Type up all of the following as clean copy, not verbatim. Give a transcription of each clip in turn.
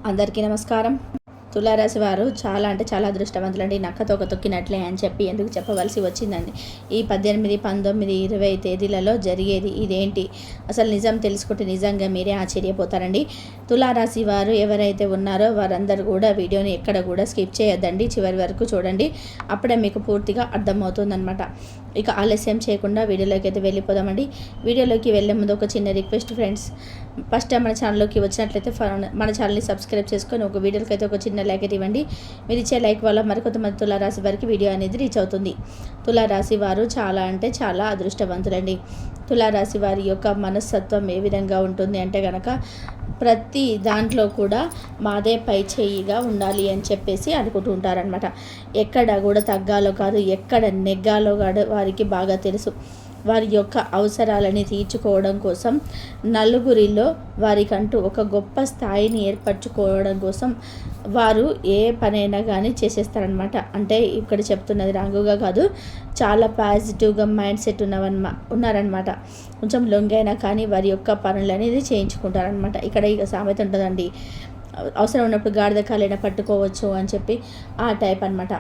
అందరికీ నమస్కారం. తులారాశి వారు చాలా అంటే చాలా అదృష్టవంతులండి. నక్కతోక తొక్కినట్లే అని చెప్పి ఎందుకు చెప్పవలసి వచ్చిందండి. ఈ 18, 19, 20 తేదీలలో జరిగేది ఇదేంటి? అసలు నిజం తెలుసుకుంటే నిజంగా మీరే ఆశ్చర్యపోతారండి. తులారాశి వారు ఎవరైతే ఉన్నారో వారందరూ కూడా వీడియోని ఎక్కడ కూడా స్కిప్ చేయొద్దండి, చివరి వరకు చూడండి. అప్పుడే మీకు పూర్తిగా అర్థమవుతుందన్నమాట. ఇక ఆలస్యం చేయకుండా వీడియోలోకి అయితే వెళ్ళిపోదామండి. వీడియోలోకి వెళ్ళే ముందు ఒక చిన్న రిక్వెస్ట్ ఫ్రెండ్స్, ఫస్ట్ టైం మన ఛానల్లోకి వచ్చినట్లయితే మన ఛానల్ని సబ్స్క్రైబ్ చేసుకొని ఒక వీడియోకి అయితే ఒక చిన్న లైక్ ఇవ్వండి. మీరు ఇచ్చే లైక్ వల్ల మరికొంతమంది తులారాశి వారికి వీడియో అనేది రీచ్ అవుతుంది. తులారాశి వారు చాలా అంటే చాలా అదృష్టవంతులండి. తులారాశి వారి యొక్క మనస్తత్వం ఏ విధంగా ఉంటుంది అంటే కనుక ప్రతి దాంట్లో కూడా మాదే పై చేయిగా ఉండాలి అని చెప్పేసి అనుకుంటూ ఉంటారనమాట. ఎక్కడ కూడా తగ్గాలో కాదు, ఎక్కడ నెగ్గాలో కాదు వారికి బాగా తెలుసు. వారి యొక్క అవసరాలని తీర్చుకోవడం కోసం నలుగురిలో వారికంటూ ఒక గొప్ప స్థాయిని ఏర్పరచుకోవడం కోసం వారు ఏ పనైనా కానీ చేసేస్తారనమాట. అంటే ఇక్కడ చెప్తున్నది రాంగుగా కాదు, చాలా పాజిటివ్గా మైండ్ సెట్ ఉన్నారనమాట. కొంచెం లొంగైనా కానీ వారి యొక్క పనులు అనేది చేయించుకుంటారనమాట. ఇక్కడ ఇక సామెత ఉంటుందండి, అవసరం ఉన్నప్పుడు గాడిద కాలైనా పట్టుకోవచ్చు అని చెప్పి ఆ టైప్ అనమాట.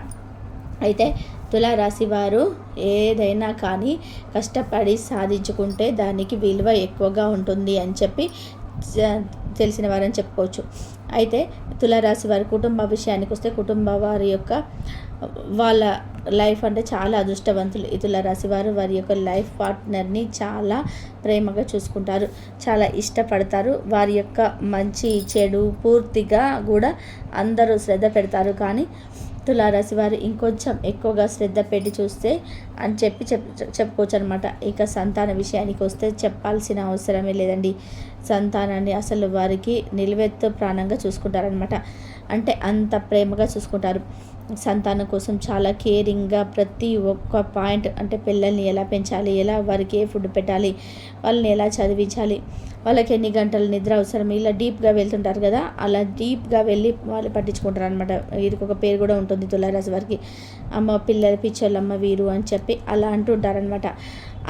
అయితే తులారాశి వారు ఏదైనా కానీ కష్టపడి సాధించుకుంటే దానికి విలువ ఎక్కువగా ఉంటుంది అని చెప్పి తెలిసిన వారని చెప్పుకోవచ్చు. అయితే తులారాశి వారి కుటుంబ విషయానికి వస్తే కుటుంబ వారి యొక్క వాళ్ళ లైఫ్ అంటే చాలా అదృష్టవంతులు. ఈ తులారాశి వారు వారి యొక్క లైఫ్ పార్ట్నర్ని చాలా ప్రేమగా చూసుకుంటారు, చాలా ఇష్టపడతారు. వారి యొక్క మంచి చెడు పూర్తిగా కూడా అందరూ శ్రద్ధ పెడతారు. కానీ తులారాశి వారు ఇంకొంచెం ఎక్కువగా శ్రద్ధ పెట్టి చూస్తే అని చెప్పుకోవచ్చు అనమాట. ఇక సంతాన విషయానికి వస్తే చెప్పాల్సిన అవసరమే లేదండి. సంతానాన్ని అసలు వారికి నిలువెత్తు ప్రాణంగా చూసుకుంటారనమాట. అంటే అంత ప్రేమగా చూసుకుంటారు. సంతానం కోసం చాలా కేరింగ్గా ప్రతి ఒక్క పాయింట్, అంటే పిల్లల్ని ఎలా పెంచాలి, ఎలా వారికి ఏ ఫుడ్ పెట్టాలి, వాళ్ళని ఎలా చదివించాలి, వాళ్ళకి ఎన్ని గంటలు నిద్ర అవసరం, ఇలా డీప్గా వెళ్తుంటారు కదా, అలా డీప్గా వెళ్ళి వాళ్ళు పట్టించుకుంటారు అనమాట. వీరికి ఒక పేరు కూడా ఉంటుంది తులారాశి వారికి, అమ్మ పిల్లల పిచ్చోళ్ళమ్మ వీరు అని చెప్పి అలా అంటుంటారనమాట.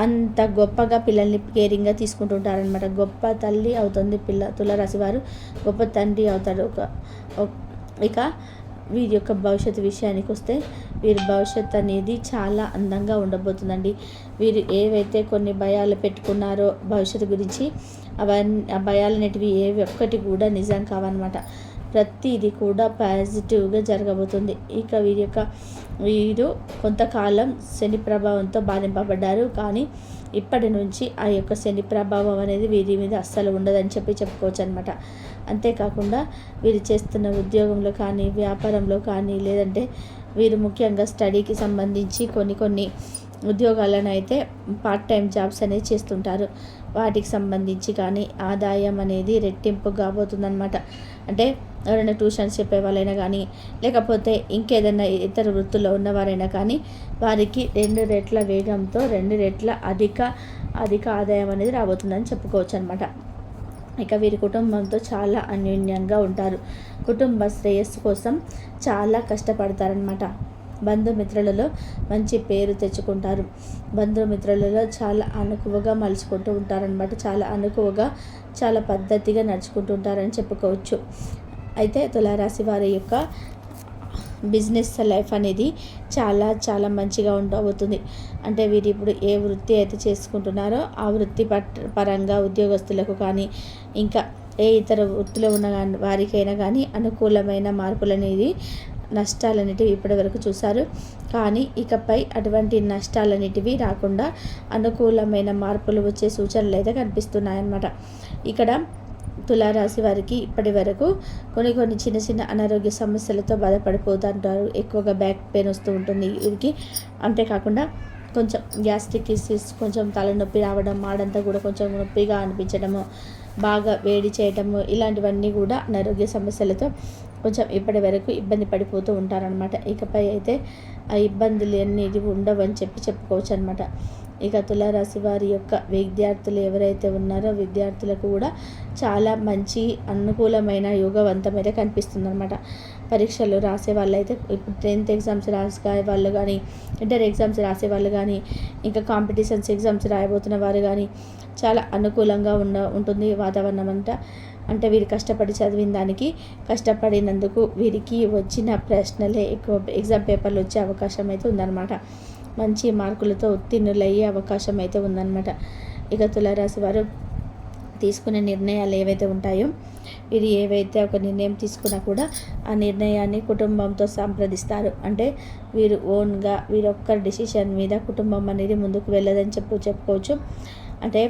అంత గొప్పగా పిల్లల్ని కేరింగ్గా తీసుకుంటుంటారనమాట. గొప్ప తల్లి అవుతుంది తులారాశి వారు, గొప్ప తండ్రి అవుతారు. ఇక వీరి యొక్క భవిష్యత్తు విషయానికి వస్తే వీరి భవిష్యత్తు అనేది చాలా అందంగా ఉండబోతుందండి. వీరు ఏవైతే కొన్ని భయాలు పెట్టుకున్నారో భవిష్యత్తు గురించి, ఆ భయాలు అనేటివి ఏవి ఒక్కటి కూడా నిజం కావన్నమాట. ప్రతిదీ కూడా పాజిటివ్గా జరగబోతుంది. ఇక వీరు కొంతకాలం శని ప్రభావంతో బాధింపబడ్డారు. కానీ ఇప్పటి నుంచి ఆ యొక్క శని ప్రభావం అనేది వీరి మీద అస్సలు ఉండదని చెప్పుకోవచ్చు అనమాట. అంతేకాకుండా వీరు చేస్తున్న ఉద్యోగంలో కానీ, వ్యాపారంలో కానీ, లేదంటే వీరు ముఖ్యంగా స్టడీకి సంబంధించి కొన్ని ఉద్యోగాలను అయితే పార్ట్ టైం జాబ్స్ అనేది చేస్తుంటారు. వాటికి సంబంధించి కానీ ఆదాయం అనేది రెట్టింపు కాబోతుందన్నమాట. అంటే ఎవరైనా ట్యూషన్స్ చెప్పే వాళ్ళైనా కానీ, లేకపోతే ఇంకేదైనా ఇతర వృత్తుల్లో ఉన్నవారైనా కానీ వారికి 2 రెట్ల వేగంతో 2 రెట్ల అధిక ఆదాయం అనేది రాబోతుందని చెప్పుకోవచ్చు అనమాట. ఇక వీరి కుటుంబంతో చాలా అన్యోన్యంగా ఉంటారు. కుటుంబ శ్రేయస్సు కోసం చాలా కష్టపడతారనమాట. బంధుమిత్రులలో మంచి పేరు తెచ్చుకుంటారు. బంధుమిత్రులలో చాలా అనుకువగా మలుచుకుంటూ ఉంటారనమాట. చాలా అనుకువగా, చాలా పద్ధతిగా నడుచుకుంటూ ఉంటారని చెప్పుకోవచ్చు. అయితే తులారాశి వారి యొక్క బిజినెస్ లైఫ్ అనేది చాలా చాలా మంచిగా ఉండబోతుంది. అంటే వీరు ఇప్పుడు ఏ వృత్తి అయితే చేసుకుంటున్నారో ఆ వృత్తి పరంగా ఉద్యోగస్తులకు కానీ, ఇంకా ఏ ఇతర వృత్తిలో ఉన్న వారికైనా కానీ అనుకూలమైన మార్పులు అనేది, నష్టాలన్నిటివి ఇప్పటి వరకు చూశారు. కానీ ఇకపై అటువంటి నష్టాలన్నిటివి రాకుండా అనుకూలమైన మార్పులు వచ్చే సూచనలు అయితే కనిపిస్తున్నాయన్నమాట. ఇక్కడ తులారాశి వారికి ఇప్పటి వరకు కొన్ని చిన్న అనారోగ్య సమస్యలతో బాధపడిపోతుంటారు. ఎక్కువగా బ్యాక్ పెయిన్ వస్తూ ఉంటుంది వీరికి. అంతేకాకుండా కొంచెం గ్యాస్ట్రిక్ ఇష్యూస్, కొంచెం తలనొప్పి రావడం, మాడంతా కూడా కొంచెం నొప్పిగా అనిపించడము, బాగా వేడి చేయటము, ఇలాంటివన్నీ కూడా అనారోగ్య సమస్యలతో కొంచెం ఇప్పటి వరకు ఇబ్బంది పడిపోతూ ఉంటారనమాట. ఇకపై అయితే ఆ ఇబ్బందులు అనేది ఉండవని చెప్పుకోవచ్చు అనమాట. ఇక తులారాశి వారి యొక్క విద్యార్థులు ఎవరైతే ఉన్నారో విద్యార్థులకు కూడా చాలా మంచి అనుకూలమైన యోగవంతమైతే కనిపిస్తుందన్నమాట. పరీక్షలు రాసే వాళ్ళైతే ఇప్పుడు 10th ఎగ్జామ్స్ రాసే వాళ్ళు కానీ, ఇంటర్ ఎగ్జామ్స్ రాసే వాళ్ళు కానీ, ఇంకా కాంపిటీషన్స్ ఎగ్జామ్స్ రాయబోతున్న వారు కానీ చాలా అనుకూలంగా ఉంటుంది వాతావరణం అంతా. అంటే వీరు కష్టపడి చదివిన దానికి కష్టపడినందుకు వీరికి వచ్చిన ప్రశ్నలే ఎక్కువ ఎగ్జామ్ పేపర్లు వచ్చే అవకాశం అయితే ఉందన్నమాట. మంచి మార్కులతో ఉత్తీర్ణులయ్యే అవకాశం అయితే ఉందన్నమాట. ఇక తులారాశి వారు తీసుకునే నిర్ణయాలు ఏవైతే ఉంటాయో వీరు ఏవైతే ఒక నిర్ణయం తీసుకున్నా కూడా ఆ నిర్ణయాన్ని కుటుంబంతో సంప్రదిస్తారు. అంటే వీరు ఓన్గా వీరొక్కరి డెసిషన్ మీద కుటుంబం అనేది ముందుకు వెళ్ళదని చెప్పుకోవచ్చు. అంటే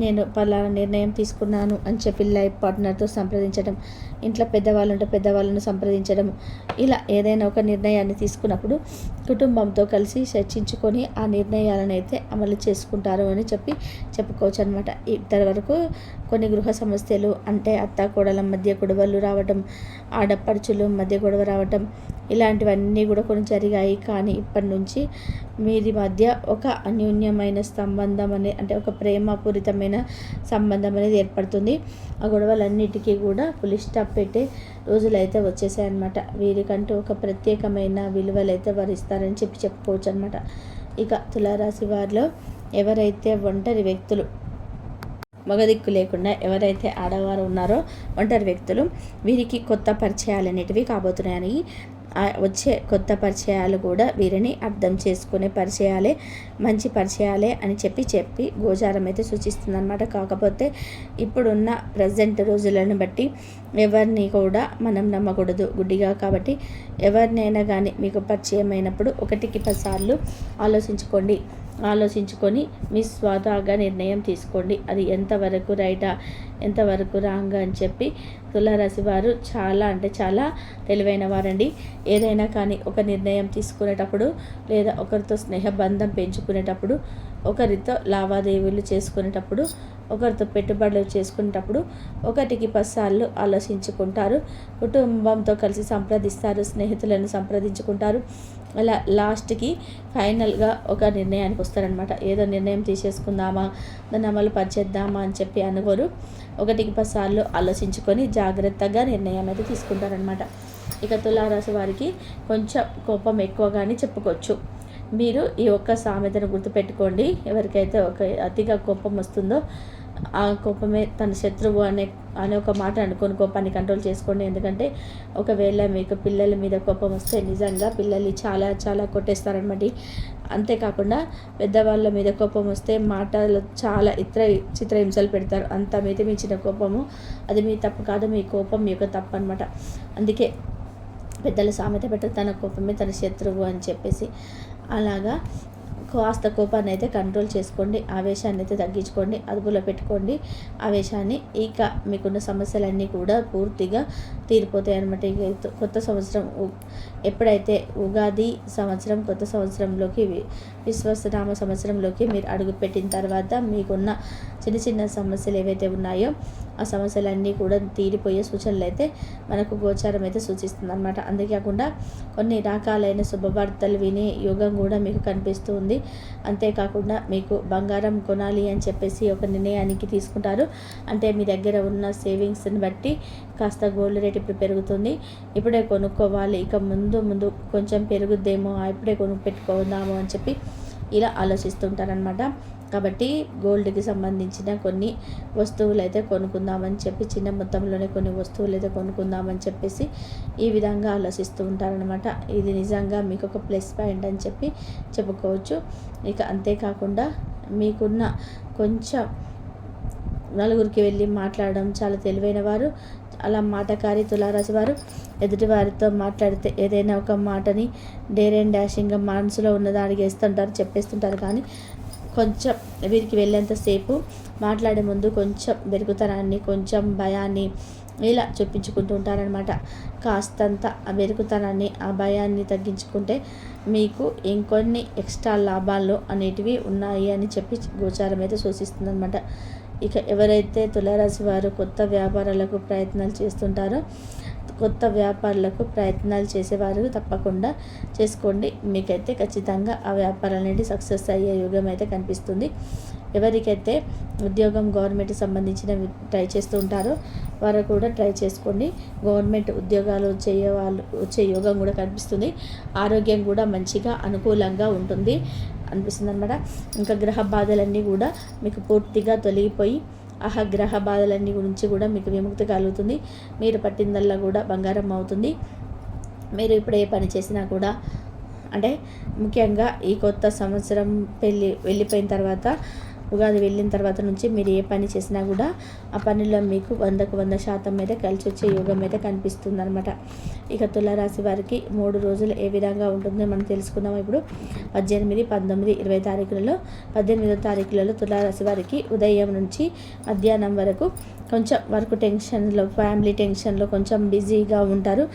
నేను పలానా నిర్ణయం తీసుకున్నాను అని చెప్పి లైఫ్ పార్ట్నర్తో సంప్రదించడం, ఇంట్లో పెద్దవాళ్ళు ఉంటే పెద్దవాళ్ళను సంప్రదించడం, ఇలా ఏదైనా ఒక నిర్ణయాన్ని తీసుకున్నప్పుడు కుటుంబంతో కలిసి చర్చించుకొని ఆ నిర్ణయాలను అయితే అమలు చేసుకుంటారు అని చెప్పుకోవచ్చు అనమాట. ఇప్పటి వరకు కొన్ని గృహ సమస్యలు అంటే అత్త కోడల మధ్య గొడవలు రావటం, ఆడపడుచుల మధ్య గొడవ రావటం, ఇలాంటివన్నీ కూడా కొన్ని జరిగాయి. కానీ ఇప్పటి నుంచి మీది మధ్య ఒక అన్యోన్యమైన సంబంధం అంటే ఒక ప్రేమపూరితమైన సంబంధం అనేది ఏర్పడుతుంది. ఆ గొడవలన్నిటికీ కూడా ఫుల్ స్టాప్ పెట్టే రోజులు అయితే వచ్చేసాయి అనమాట. వీరికంటూ ఒక ప్రత్యేకమైన విలువలు అయితే వరిస్తారని చెప్పుకోవచ్చు అనమాట. ఇక తులారాశి వారిలో ఎవరైతే ఒంటరి వ్యక్తులు, మగదిక్కు లేకుండా ఎవరైతే ఆడవారు ఉన్నారో ఒంటరి వ్యక్తులు, వీరికి కొత్త పరిచయాలు అనేటివి కాబోతున్నాయని, వచ్చే కొత్త పరిచయాలు కూడా వీరిని అర్థం చేసుకునే పరిచయాలే, మంచి పరిచయాలే అని చెప్పి గోచారం అయితే సూచిస్తుంది అనమాట. కాకపోతే ఇప్పుడున్న ప్రజెంట్ రోజులను బట్టి ఎవరిని కూడా మనం నమ్మకూడదు గుడ్డిగా. కాబట్టి ఎవరినైనా కానీ మీకు పరిచయం అయినప్పుడు 1కి 10 సార్లు ఆలోచించుకొని మీ స్వతహాగా నిర్ణయం తీసుకోండి. అది ఎంతవరకు రైటా ఎంతవరకు రాంగా అని చెప్పి తులారాశి వారు చాలా అంటే చాలా తెలివైన వారండి. ఏదైనా కానీ ఒక నిర్ణయం తీసుకునేటప్పుడు లేదా ఒకరితో స్నేహబంధం పెంచుకునేటప్పుడు, ఒకరితో లావాదేవీలు చేసుకునేటప్పుడు, ఒకరితో పెట్టుబడులు చేసుకునేటప్పుడు 1కి 10 సార్లు ఆలోచించుకుంటారు. కుటుంబంతో కలిసి సంప్రదిస్తారు, స్నేహితులను సంప్రదించుకుంటారు. అలా లాస్ట్కి ఫైనల్గా ఒక నిర్ణయానికి వస్తారనమాట. ఏదో నిర్ణయం తీసేసుకుందామా, దాన్ని అమలు పరిచేద్దామా అని చెప్పి అనుకోరు. 1కి 10 సార్లు ఆలోచించుకొని జాగ్రత్తగా నిర్ణయం అయితే తీసుకుంటారనమాట. ఇక తులారాశి వారికి కొంచెం కోపం ఎక్కువగానే చెప్పుకోవచ్చు. మీరు ఈ ఒక్క సామెతను గుర్తుపెట్టుకోండి. ఎవరికైతే అతిగా కోపం వస్తుందో ఆ కోపమే తన శత్రువు అనే ఒక మాట అనుకొని కోపాన్ని కంట్రోల్ చేసుకోండి. ఎందుకంటే ఒకవేళ మీకు పిల్లల మీద కోపం వస్తే నిజంగా పిల్లల్ని చాలా చాలా కొట్టేస్తారనమాట. అంతేకాకుండా పెద్దవాళ్ళ మీద కోపం వస్తే మాటలు చాలా చిత్రహింసలు పెడతారు. అంత మితిమించిన కోపము అది మీ తప్పు కాదు, మీ కోపం మీ యొక్క తప్పు అనమాట. అందుకే పెద్దల సామెత పెట్ట తన కోపమే తన శత్రువు అని చెప్పేసి. అలాగా కాస్త కోపాన్ని అయితే కంట్రోల్ చేసుకోండి, ఆవేశాన్ని అయితే తగ్గించుకోండి, అదుపులో పెట్టుకోండి ఆవేశాన్ని. ఇక మీకున్న సమస్యలన్నీ కూడా పూర్తిగా తీరిపోతాయి అనమాట. ఇక కొత్త సంవత్సరం ఎప్పుడైతే ఉగాది సంవత్సరం కొత్త సంవత్సరంలోకి విశ్వనామ సంవత్సరంలోకి మీరు అడుగుపెట్టిన తర్వాత మీకున్న చిన్న చిన్న సమస్యలు ఏవైతే ఉన్నాయో ఆ సమస్యలన్నీ కూడా తీరిపోయే సూచనలు అయితే మనకు గోచారం అయితే సూచిస్తుంది అనమాట. అంతేకాకుండా కొన్ని రకాలైన శుభవార్తలు వినే యోగం కూడా మీకు కనిపిస్తూ ఉంది. అంతేకాకుండా మీకు బంగారం కొనాలి అని చెప్పేసి ఒక నిర్ణయానికి తీసుకుంటారు. అంటే మీ దగ్గర ఉన్న సేవింగ్స్ని బట్టి కాస్త గోల్డ్ రేట్ ఇప్పుడు పెరుగుతుంది, ఇప్పుడే కొనుక్కోవాలి, ఇక ముందు కొంచెం పెరుగుద్దేమో, ఇప్పుడే పెట్టుకుందాము అని చెప్పి ఇలా ఆలోచిస్తుంటారనమాట. కాబట్టి గోల్డ్కి సంబంధించిన కొన్ని వస్తువులు అయితే కొనుక్కుందామని చెప్పి, చిన్న మొత్తంలోనే కొన్ని వస్తువులు అయితే కొనుక్కుందామని చెప్పేసి ఈ విధంగా ఆలోచిస్తూ ఉంటారనమాట. ఇది నిజంగా మీకు ఒక ప్లస్ పాయింట్ అని చెప్పుకోవచ్చు. ఇక అంతేకాకుండా మీకున్న కొంచెం నలుగురికి వెళ్ళి మాట్లాడడం చాలా తెలివైన వారు. అలా మాటకారి తులారాశి వారు ఎదుటి వారితో మాట్లాడితే ఏదైనా ఒక మాటని డేర్ అండ్ డాషింగ్గా మనసులో ఉన్నది అడిగేస్తుంటారు, చెప్పేస్తుంటారు. కానీ కొంచెం వీరికి వెళ్ళేంతసేపు మాట్లాడే ముందు కొంచెం బెరుకుతనాన్ని, కొంచెం భయాన్ని ఇలా చూపించుకుంటూ ఉంటారనమాట. కాస్తంత ఆ బెరుకుతనాన్ని, ఆ భయాన్ని తగ్గించుకుంటే మీకు ఇంకొన్ని ఎక్స్ట్రా లాభాలు అనేటివి ఉన్నాయి అని చెప్పి గోచారం అయితే సూచిస్తుందన్నమాట. ఇక ఎవరైతే తులారాశి వారు కొత్త వ్యాపారాలకు ప్రయత్నాలు చేస్తుంటారో, కొత్త వ్యాపారాలకు ప్రయత్నాలు చేసేవారు తప్పకుండా చేసుకోండి. మీకైతే ఖచ్చితంగా ఆ వ్యాపారాలు అనేవి సక్సెస్ అయ్యే యుగం అయితే కనిపిస్తుంది. ఎవరికైతే ఉద్యోగం గవర్నమెంట్ సంబంధించిన ట్రై చేస్తూ ఉంటారో వారు కూడా ట్రై చేసుకోండి. గవర్నమెంట్ ఉద్యోగాలు వచ్చే యోగం కూడా కనిపిస్తుంది. ఆరోగ్యం కూడా మంచిగా అనుకూలంగా అనిపిస్తుంది అనమాట. ఇంకా గ్రహ బాధలన్నీ కూడా మీకు పూర్తిగా తొలగిపోయి గ్రహ బాధలన్నీ గురించి కూడా మీకు విముక్తి కలుగుతుంది. మీరు పట్టిందల్లా కూడా బంగారం అవుతుంది. మీరు ఇప్పుడు ఏ పని చేసినా కూడా అంటే ముఖ్యంగా ఈ కొత్త సంవత్సరం వెళ్ళిపోయిన తర్వాత, ఉగాది వెళ్ళిన తర్వాత నుంచి మీరు ఏ పని చేసినా కూడా ఆ పనిలో మీకు 100కు 100% అయితే కలిసి వచ్చే యోగం అయితే కనిపిస్తుంది అనమాట. ఇక తులారాశి వారికి 3 రోజులు ఏ విధంగా ఉంటుందో మనం తెలుసుకుందాం. ఇప్పుడు 18, 19, 20 తారీఖులలో 18వ తారీఖులలో తులారాశి వారికి ఉదయం నుంచి మధ్యాహ్నం వరకు కొంచెం వర్క్ టెన్షన్లో, ఫ్యామిలీ టెన్షన్లో కొంచెం బిజీగా ఉంటారు.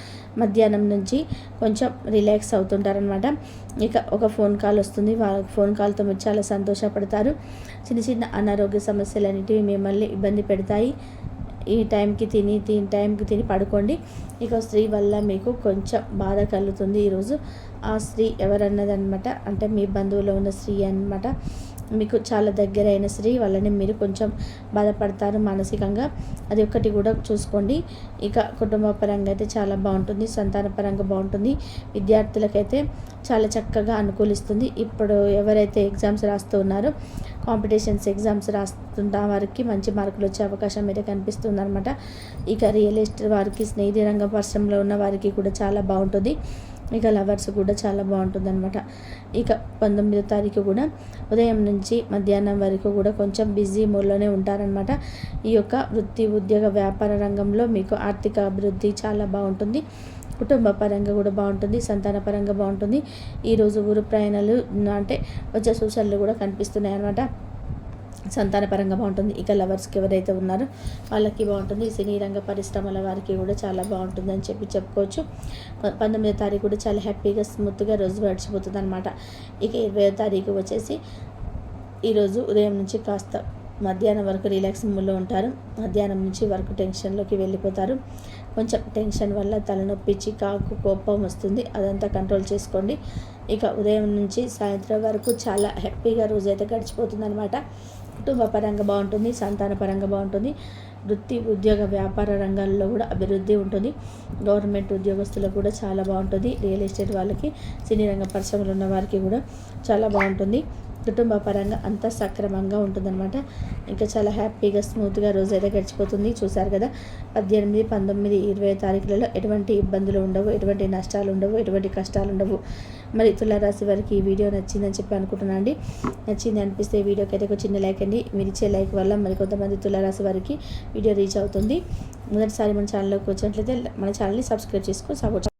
మధ్యాహ్నం నుంచి కొంచెం రిలాక్స్ అవుతుంటారనమాట. ఇక ఒక ఫోన్ కాల్ వస్తుంది. ఫోన్ కాల్తో మీరు చాలా సంతోషపడతారు. చిన్న చిన్న అనారోగ్య సమస్యలన్నిటివి మిమ్మల్ని ఇబ్బంది పెడతాయి. ఈ టైంకి తిని పడుకోండి. ఇక స్త్రీ వల్ల మీకు కొంచెం బాధ కలుగుతుంది ఈరోజు. ఆ స్త్రీ ఎవరన్నదనమాట అంటే మీ బంధువులో ఉన్న స్త్రీ అనమాట. మీకు చాలా దగ్గరైన స్త్రీ వల్లనే మీరు కొంచెం బాధపడతారు మానసికంగా. అది ఒక్కటి కూడా చూసుకోండి. ఇక కుటుంబ పరంగా అయితే చాలా బాగుంటుంది. సంతాన పరంగా బాగుంటుంది. విద్యార్థులకైతే చాలా చక్కగా అనుకూలిస్తుంది. ఇప్పుడు ఎవరైతే ఎగ్జామ్స్ రాస్తూ ఉన్నారో, కాంపిటీషన్స్ ఎగ్జామ్స్ రాస్తున్న వారికి మంచి మార్కులు వచ్చే అవకాశం అయితే కనిపిస్తుంది అనమాట. ఇక రియల్ ఎస్టేట్ వారికి, స్నేహితు రంగ పరిశ్రమలో ఉన్న వారికి కూడా చాలా బాగుంటుంది. ఇక లవర్స్ కూడా చాలా బాగుంటుందన్నమాట. ఇక 19వ తారీఖు కూడా ఉదయం నుంచి మధ్యాహ్నం వరకు కూడా కొంచెం బిజీ మోడ్లోనే ఉంటారనమాట. ఈ యొక్క వృత్తి, ఉద్యోగ, వ్యాపార రంగంలో మీకు ఆర్థిక అభివృద్ధి చాలా బాగుంటుంది. కుటుంబ పరంగా కూడా బాగుంటుంది. సంతాన పరంగా బాగుంటుంది. ఈరోజు ఊరు ప్రయాణాలు అంటే వచ్చే సూచనలు కూడా కనిపిస్తున్నాయి అన్నమాట. సంతాన పరంగా బాగుంటుంది. ఇక లవర్స్కి ఎవరైతే ఉన్నారో వాళ్ళకి బాగుంటుంది. సినీ రంగ పరిశ్రమల వారికి కూడా చాలా బాగుంటుంది అని చెప్పుకోవచ్చు. 19వ తారీఖు కూడా చాలా హ్యాపీగా, స్మూత్గా రోజు గడిచిపోతుంది అనమాట. ఇక 20వ తారీఖు వచ్చేసి ఈరోజు ఉదయం నుంచి కాస్త మధ్యాహ్నం వరకు రిలాక్స్ మూడ్లో ఉంటారు. మధ్యాహ్నం నుంచి వర్క్ టెన్షన్లోకి వెళ్ళిపోతారు. కొంచెం టెన్షన్ వల్ల తలనొప్పి, చికాకు, కోపం వస్తుంది. అదంతా కంట్రోల్ చేసుకోండి. ఇక ఉదయం నుంచి సాయంత్రం వరకు చాలా హ్యాపీగా రోజైతే గడిచిపోతుంది అనమాట. కుటుంబ పరంగా బాగుంటుంది. సంతాన పరంగా బాగుంటుంది. వృత్తి, ఉద్యోగ, వ్యాపార రంగాల్లో కూడా అభివృద్ధి ఉంటుంది. గవర్నమెంట్ ఉద్యోగస్తులకు కూడా చాలా బాగుంటుంది. రియల్ ఎస్టేట్ వాళ్ళకి, సినీ రంగ పరిశ్రమలు ఉన్న వారికి కూడా చాలా బాగుంటుంది. కుటుంబ పరంగా అంతా సక్రమంగా ఉంటుందన్నమాట. ఇంకా చాలా హ్యాపీగా, స్మూత్గా రోజు అయితే గడిచిపోతుంది. చూసారు కదా, 18, 19, 20 తారీఖులలో ఎటువంటి ఇబ్బందులు ఉండవు, ఎటువంటి నష్టాలు ఉండవు, ఎటువంటి కష్టాలు ఉండవు. మరి తులారాశి వారికి ఈ వీడియో నచ్చిందని చెప్పి అనుకుంటున్నాను అండి. నచ్చింది అనిపిస్తే ఈ వీడియోకి అయితే ఒక చిన్న లైక్ అండి. మీరు ఇచ్చే లైక్ వల్ల మరి కొంతమంది తులారాశి వారికి వీడియో రీచ్ అవుతుంది. మొదటిసారి మన ఛానల్లోకి వచ్చినట్లయితే మన ఛానల్ని సబ్స్క్రైబ్ చేసుకొని సపోర్ట్